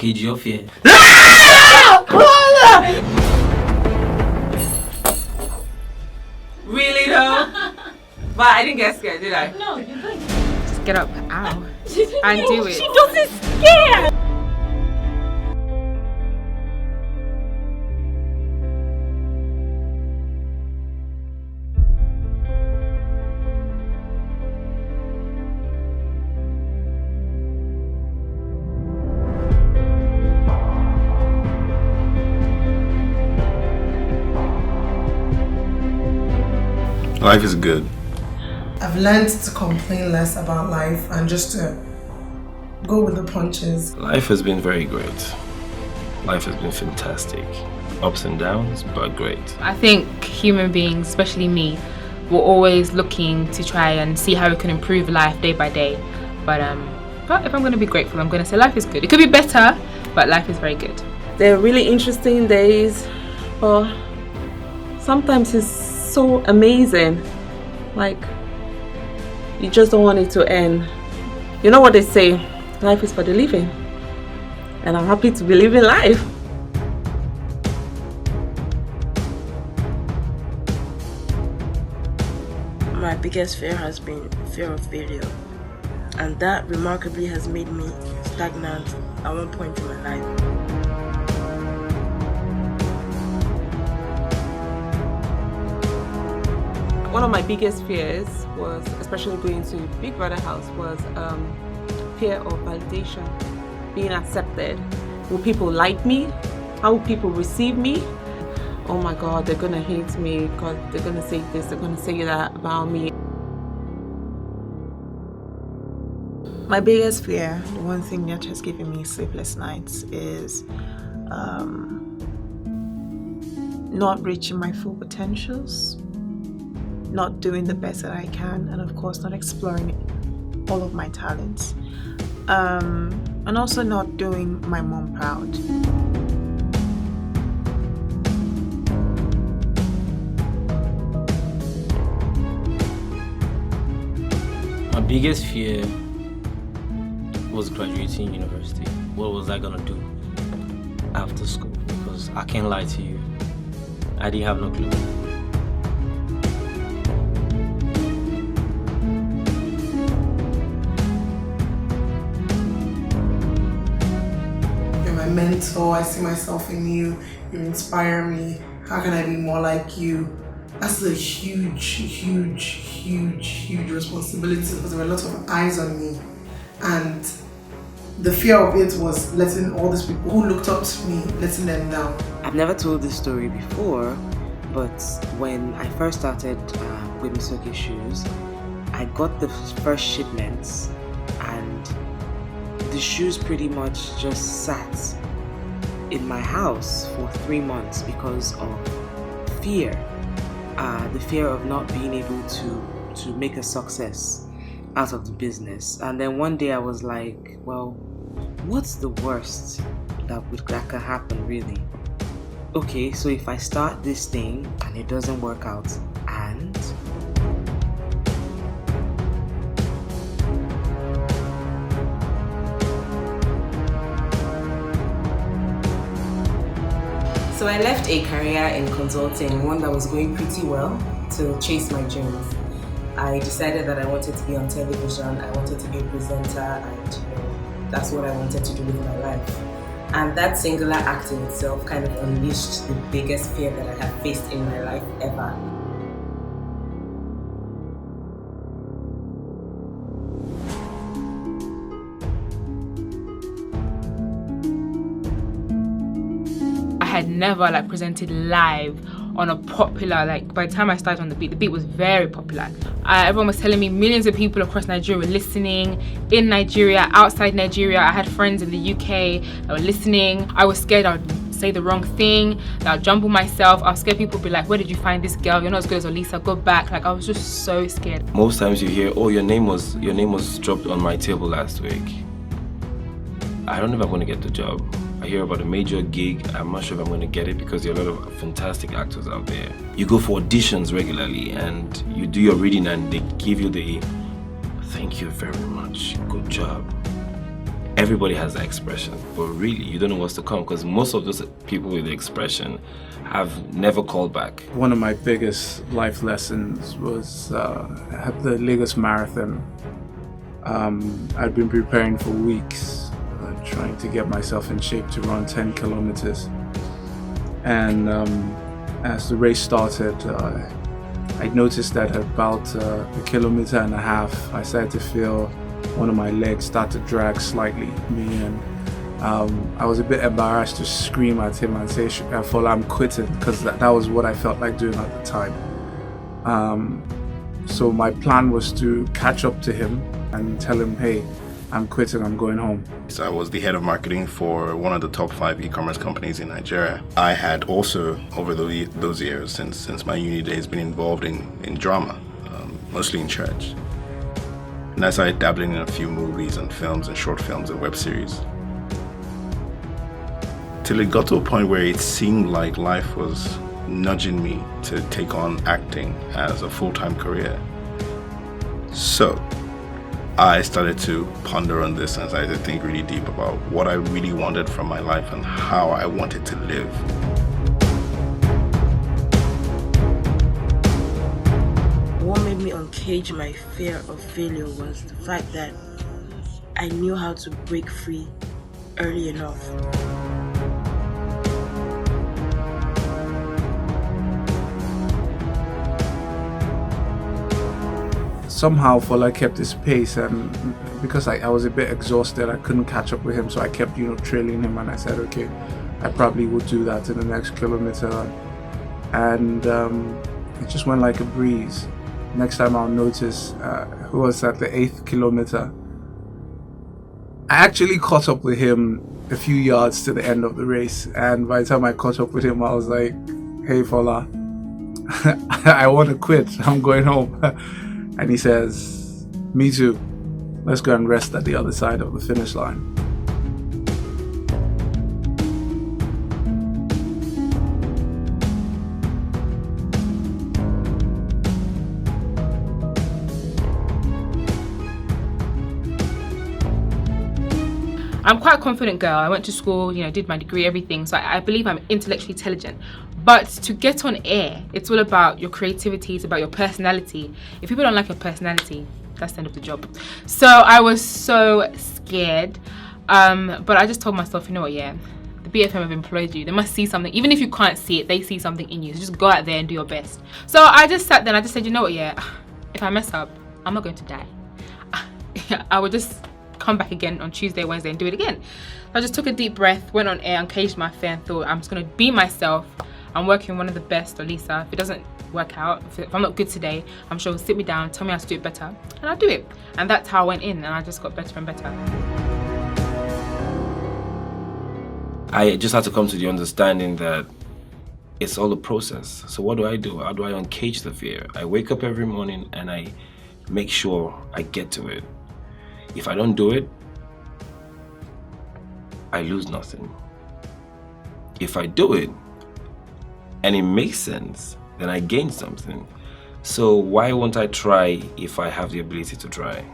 uncage your fear. Really though? But I didn't get scared, did I? No, you didn't. Just get up, ow, and do it. She doesn't scare. Life is good. I've learned to complain less about life and just to go with the punches. Life has been very great. Life has been fantastic. Ups and downs, but great. I think human beings, especially me, we're always looking to try and see how we can improve life day by day. But if I'm going to be grateful, I'm going to say life is good. It could be better, but life is very good. They're really interesting days, but sometimes it's so amazing. Like, you just don't want it to end. You know what they say, life is for the living. And I'm happy to be living life. My biggest fear has been fear of failure. And that remarkably has made me stagnant at one point in my life. One of my biggest fears was, especially going to Big Brother house, was fear of validation, being accepted. Will people like me? How will people receive me? Oh my God, they're gonna hate me because they're gonna say this, they're gonna say that about me. My biggest fear, the one thing that has given me sleepless nights, is not reaching my full potentials, not doing the best that I can, and of course not exploring all of my talents, and also not doing my mom proud. My biggest fear was graduating university. What was I gonna do after school? Because I can't lie to you, I didn't have no clue. Mentor, I see myself in you, you inspire me, how can I be more like you? That's a huge responsibility because there were a lot of eyes on me, and the fear of it was letting all these people who looked up to me, letting them down. I've never told this story before, but when I first started with Misogi shoes, I got the first shipments and the shoes pretty much just sat in my house for 3 months because of fear. The fear of not being able to make a success out of the business. And then one day I was like, well, what's the worst that can happen really? Okay, so if I start this thing and it doesn't work out, and so I left a career in consulting, one that was going pretty well, to chase my dreams. I decided that I wanted to be on television, I wanted to be a presenter, and that's what I wanted to do with my life. And that singular act in itself kind of unleashed the biggest fear that I have faced in my life ever. I had never presented live on a popular, by the time I started on the beat was very popular. Everyone was telling me millions of people across Nigeria were listening, in Nigeria, outside Nigeria. I had friends in the UK that were listening. I was scared I would say the wrong thing, that I'd jumble myself. I was scared people would be like, where did you find this girl? You're not as good as Olisa, go back. I was just so scared. Most times you hear, oh, your name was dropped on my table last week. I don't know if I'm going to get the job. I hear about a major gig, I'm not sure if I'm going to get it because there are a lot of fantastic actors out there. You go for auditions regularly and you do your reading and they give you the thank you very much, good job. everybody has that expression, but really you don't know what's to come, because most of those people with the expression have never called back. One of my biggest life lessons was at the Lagos Marathon. I'd been preparing for weeks, trying to get myself in shape to run 10 kilometers. And as the race started, I noticed that at about a kilometer and a half, I started to feel one of my legs start to drag slightly. I was a bit embarrassed to scream at him and say, Fola, I'm quitting, because that was what I felt like doing at the time. So my plan was to catch up to him and tell him, hey, I'm quitting, I'm going home. So I was the head of marketing for one of the top 5 e-commerce companies in Nigeria. I had also, over those years, since my uni days, been involved in drama, mostly in church. And I started dabbling in a few movies and films and short films and web series. Till it got to a point where it seemed like life was nudging me to take on acting as a full-time career. So I started to ponder on this and started to think really deep about what I really wanted from my life and how I wanted to live. What made me uncage my fear of failure was the fact that I knew how to break free early enough. Somehow Fola kept his pace, and because I was a bit exhausted, I couldn't catch up with him, so I kept trailing him, and I said, okay, I probably would do that in the next kilometer. And it just went like a breeze. Next time I'll notice who was at the 8th kilometer. I actually caught up with him a few yards to the end of the race, and by the time I caught up with him, I was like, hey Fola, I want to quit, I'm going home. And he says, me too, let's go and rest at the other side of the finish line. I'm quite a confident girl. I went to school, did my degree, everything. So I believe I'm intellectually intelligent. But to get on air, it's all about your creativity, it's about your personality. If people don't like your personality, that's the end of the job. So I was so scared. But I just told myself, you know what, the BHM have employed you. They must see something. Even if you can't see it, they see something in you. So just go out there and do your best. So I just sat there and I just said, you know what, if I mess up, I'm not going to die. I would just come back again on Tuesday, Wednesday and do it again. I just took a deep breath, went on air, uncaged my fear and thought, I'm just going to be myself. I'm working with one of the best, Lisa. If it doesn't work out, if I'm not good today, I'm sure he'll sit me down, tell me how to do it better, and I'll do it. And that's how I went in, and I just got better and better. I just had to come to the understanding that it's all a process. So what do? How do I uncage the fear? I wake up every morning and I make sure I get to it. If I don't do it, I lose nothing. If I do it, and it makes sense, then I gain something. So why won't I try if I have the ability to try?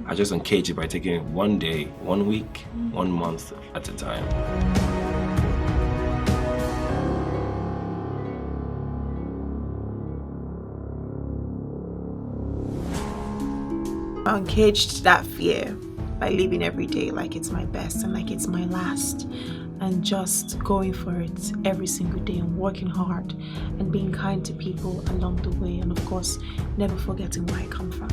I just uncage it by taking it one day, 1 week, 1 month at a time. I uncaged that fear by living every day like it's my best and like it's my last, and just going for it every single day and working hard and being kind to people along the way, and of course never forgetting where I come from.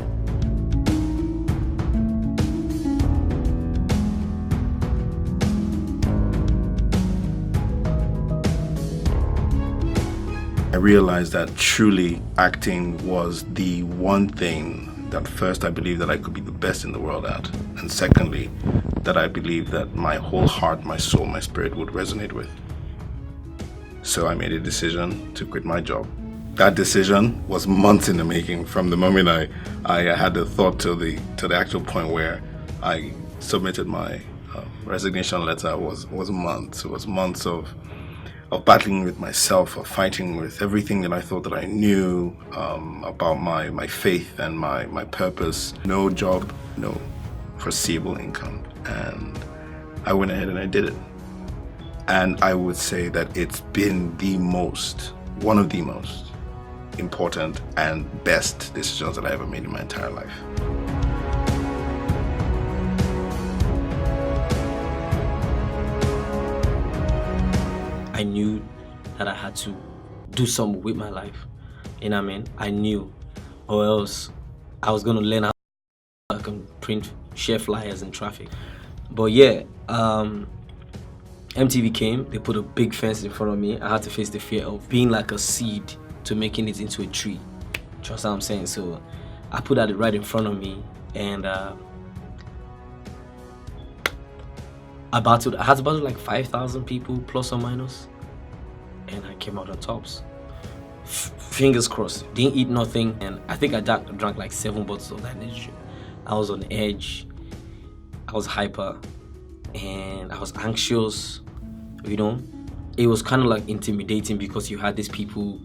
I realized that truly acting was the one thing that first I believed that I could be the best in the world at, and secondly, that I believed that my whole heart, my soul, my spirit would resonate with. So I made a decision to quit my job. That decision was months in the making. From the moment I had the thought to the actual point where I submitted my resignation letter was months. It was months of battling with myself, of fighting with everything that I thought that I knew about my faith and my purpose. No job, no foreseeable income. And I went ahead and I did it. And I would say that it's been one of the most important and best decisions that I ever made in my entire life. I knew that I had to do something with my life. You know what I mean? I knew, or else I was gonna learn how I can share flyers in traffic. But yeah, MTV came, they put a big fence in front of me. I had to face the fear of being like a seed to making it into a tree. Trust what I'm saying? So I put that right in front of me, and I had to battle like 5,000 people plus or minus, and I came out on tops. Fingers crossed. Didn't eat nothing, and I think I drank like 7 bottles of that energy. I was on edge, I was hyper, and I was anxious. You know, it was kind of like intimidating because you had these people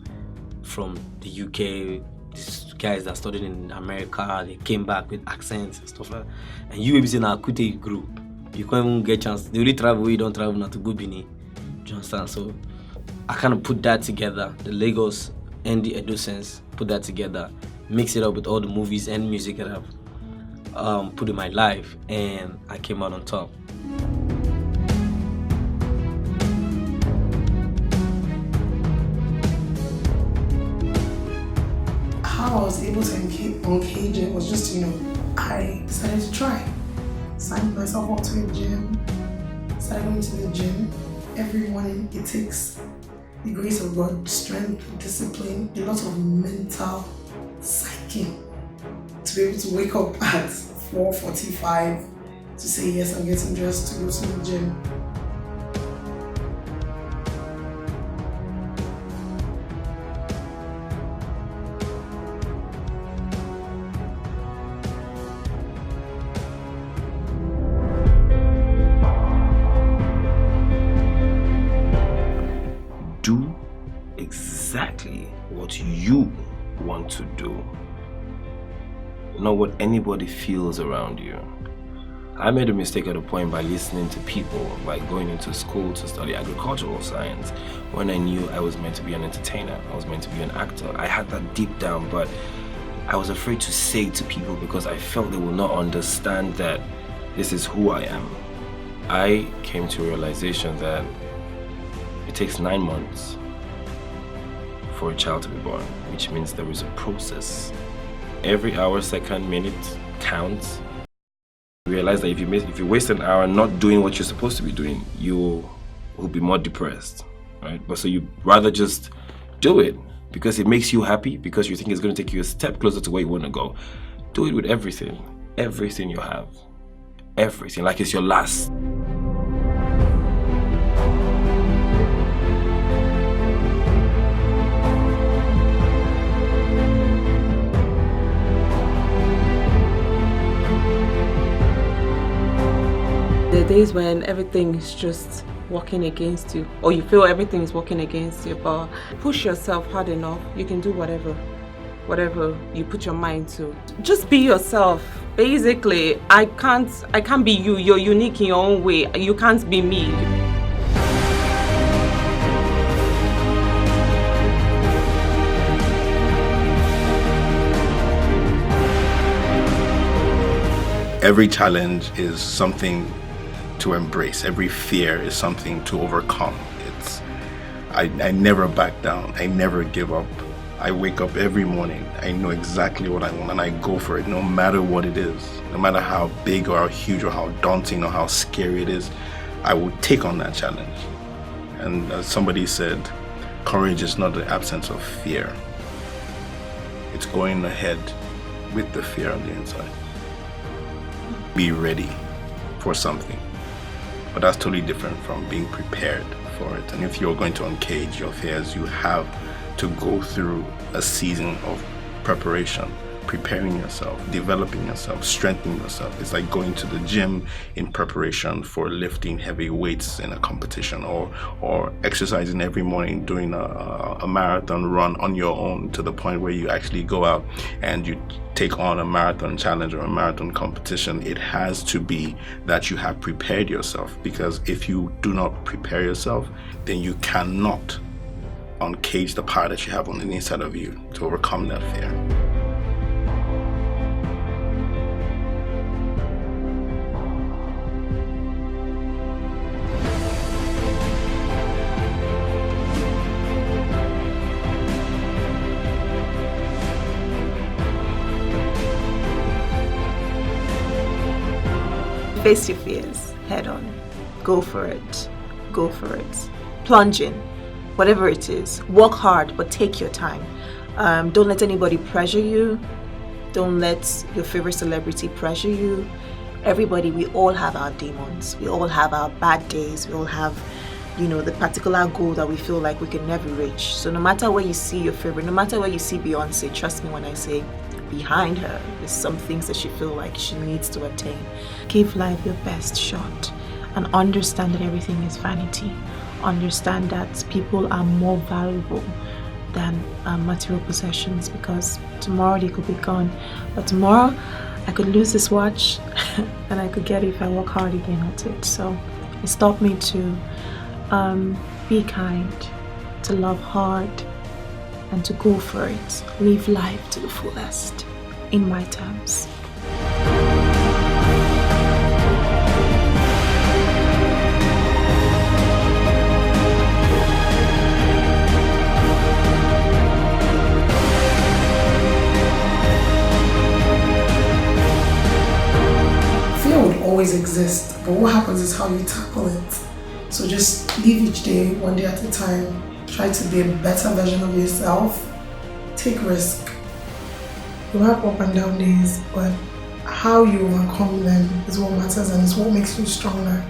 from the UK, these guys that studied in America, they came back with accents and stuff like that. And you maybe say now Kute group, you can't even get a chance. They really travel, you don't travel now to Gbemi. Do you understand? So I kind of put that together, the Lagos and the Edo sense, put that together, mix it up with all the movies and music that I've put in my life, and I came out on top. How I was able to uncage it was just, I decided to try. Signed myself up to a gym, started going to the gym. Every morning it takes the grace of God, strength, discipline, a lot of mental psyching to be able to wake up at 4:45 to say yes, I'm getting dressed to go to the gym. Do exactly what you want to do, not what anybody feels around you. I made a mistake at a point by listening to people, by going into school to study agricultural science, when I knew I was meant to be an entertainer, I was meant to be an actor. I had that deep down, but I was afraid to say it to people because I felt they will not understand that this is who I am. I came to a realization that it takes 9 months for a child to be born, which means there is a process. Every hour, second, minute counts. You realize that if you waste an hour not doing what you're supposed to be doing, you will be more depressed, right? But so you rather just do it because it makes you happy, because you think it's going to take you a step closer to where you want to go. Do it with everything you have, everything, like it's your last. The days when everything is just working against you, or you feel everything is working against you, but push yourself hard enough, you can do whatever you put your mind to. Just be yourself. Basically, I can't be you. You're unique in your own way. You can't be me. Every challenge is something to embrace. Every fear is something to overcome. I never back down. I never give up. I wake up every morning. I know exactly what I want and I go for it no matter what it is. No matter how big or how huge or how daunting or how scary it is, I will take on that challenge. And as somebody said, courage is not the absence of fear. It's going ahead with the fear on the inside. Be ready for something. But that's totally different from being prepared for it. And if you're going to uncage your fears, you have to go through a season of preparation preparing yourself, developing yourself, strengthening yourself. It's like going to the gym in preparation for lifting heavy weights in a competition, or exercising every morning, doing a marathon run on your own, to the point where you actually go out and you take on a marathon challenge or a marathon competition. It has to be that you have prepared yourself, because if you do not prepare yourself, then you cannot uncage the power that you have on the inside of you to overcome that fear. Face your fears head on. Go for it. Go for it. Plunge in. Whatever it is. Work hard, but take your time. Don't let anybody pressure you. Don't let your favorite celebrity pressure you. Everybody, we all have our demons. We all have our bad days. We all have, the particular goal that we feel like we can never reach. So no matter where you see your favorite, no matter where you see Beyonce, trust me when I say, behind her, there's some things that she feels like she needs to attain. Give life your best shot and understand that everything is vanity. Understand that people are more valuable than material possessions, because tomorrow they could be gone. But tomorrow I could lose this watch and I could get it if I work hard again at it. So it taught me to be kind, to love hard, and to go for it. Live life to the fullest, in my terms. Fear would always exist, but what happens is how you tackle it. So just live each day, one day at a time. Try to be a better version of yourself. Take risk. You have up and down days, but how you overcome them is what matters, and it's what makes you stronger.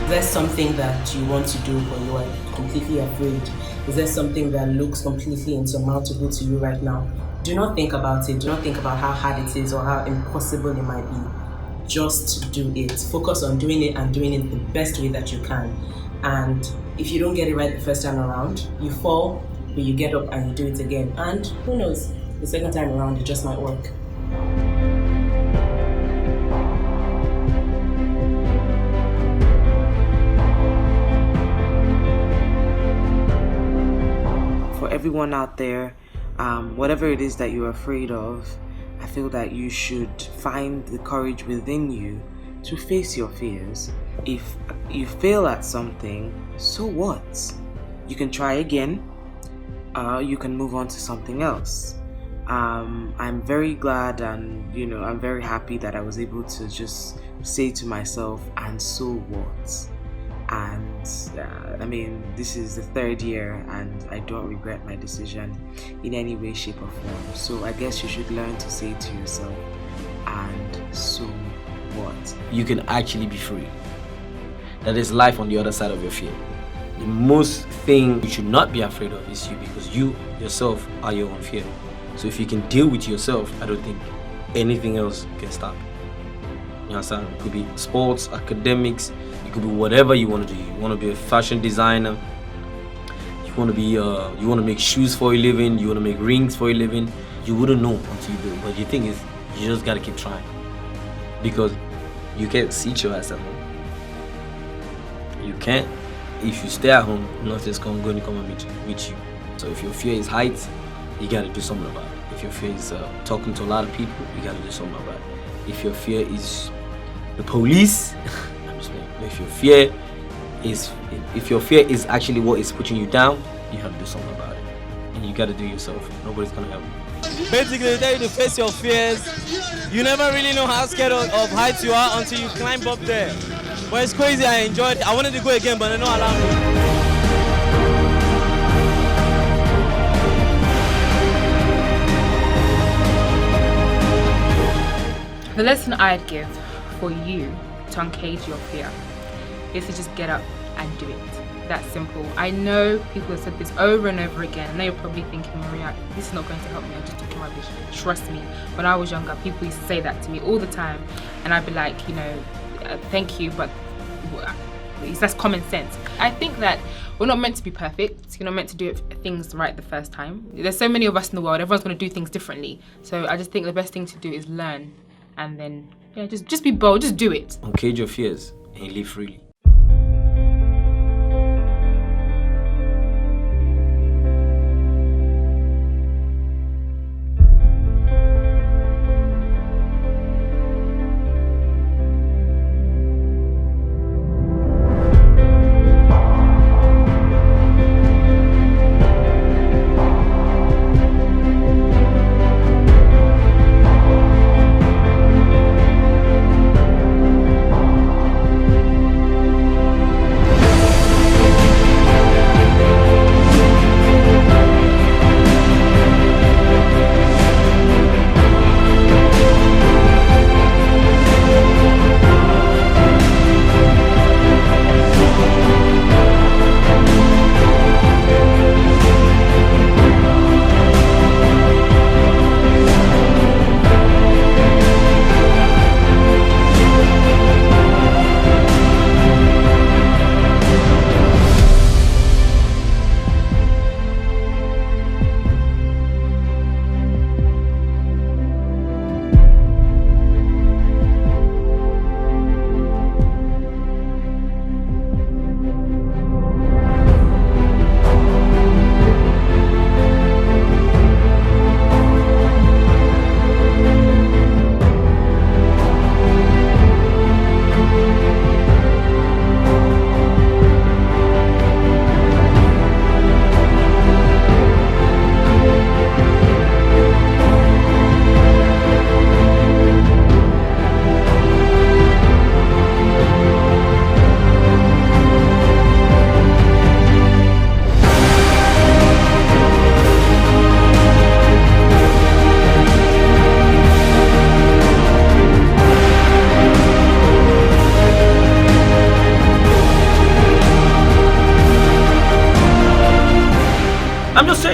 Is there something that you want to do but you are completely afraid? Is there something that looks completely insurmountable to you right now? Do not think about it. Do not think about how hard it is or how impossible it might be. Just do it. Focus on doing it and doing it the best way that you can. And if you don't get it right the first time around, you fall, but you get up and you do it again. And who knows, the second time around it just might work. For everyone out there, whatever it is that you're afraid of, I feel that you should find the courage within you to face your fears. If you fail at something, so what? You can try again, you can move on to something else. I'm very glad and I'm very happy that I was able to just say to myself, and so what? And this is the third year and I don't regret my decision in any way, shape or form. So I guess you should learn to say to yourself, and so what? You can actually be free. That is life on the other side of your fear. The most thing you should not be afraid of is you, because you yourself are your own fear. So if you can deal with yourself, I don't think anything else can stop. You understand? It could be sports, academics, it could be whatever you want to do. You want to be a fashion designer, you want to make shoes for a living, you want to make rings for a living. You wouldn't know until you do it. But the thing is, you just gotta keep trying, because you can't sit your ass at home. You can't. If you stay at home, nothing's going to come and meet you. So if your fear is heights, you gotta do something about it. If your fear is talking to a lot of people, you gotta do something about it. If your fear is the police, if your fear is actually what is putting you down, you have to do something about it. And you gotta do it yourself. Nobody's gonna help you. Basically, they tell you to face your fears. You never really know how scared of heights you are until you climb up there. But it's crazy, I enjoyed it. I wanted to go again, but they don't allow me. The lesson I'd give for you to uncage your fear is to just get up and do it. That's simple. I know people have said this over and over again. I know you're probably thinking, Maria, this is not going to help me. I'm just talking rubbish. Trust me. When I was younger, people used to say that to me all the time. And I'd be like, thank you, but that's common sense. I think that we're not meant to be perfect. You're not meant to do things right the first time. There's so many of us in the world. Everyone's going to do things differently. So I just think the best thing to do is learn. And then, just be bold. Just do it. Uncage your fears and live freely.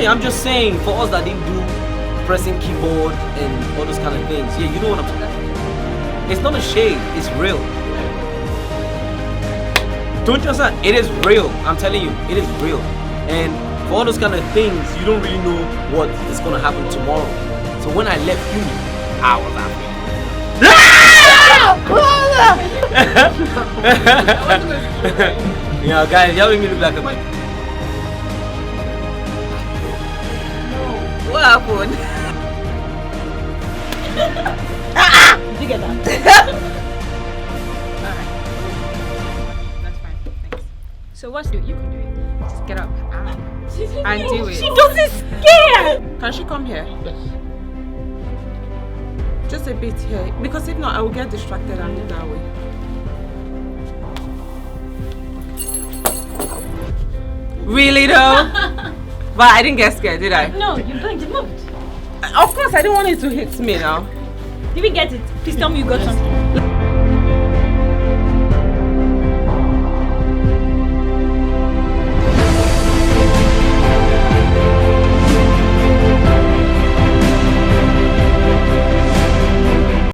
I'm just saying, for us that didn't do pressing keyboard and all those kind of things, you know what I'm saying? It's not a shade, it's real. Don't you understand? It is real. I'm telling you, it is real. And for all those kind of things, you don't really know what is going to happen tomorrow. So when I left uni, I was happy. Yeah, guys, y'all make me look like a... What happened? Did you get that? Alright. That's fine. Thanks. So what's do? You can do it. Just get up and do it. She doesn't scare! Can she come here? Yes. Just a bit here. Because if not, I will get distracted and move that way. Really though? But I didn't get scared, did I? No, you blinked, it moved. Of course, I didn't want it to hit me now. Did we get it? Please tell me you got something.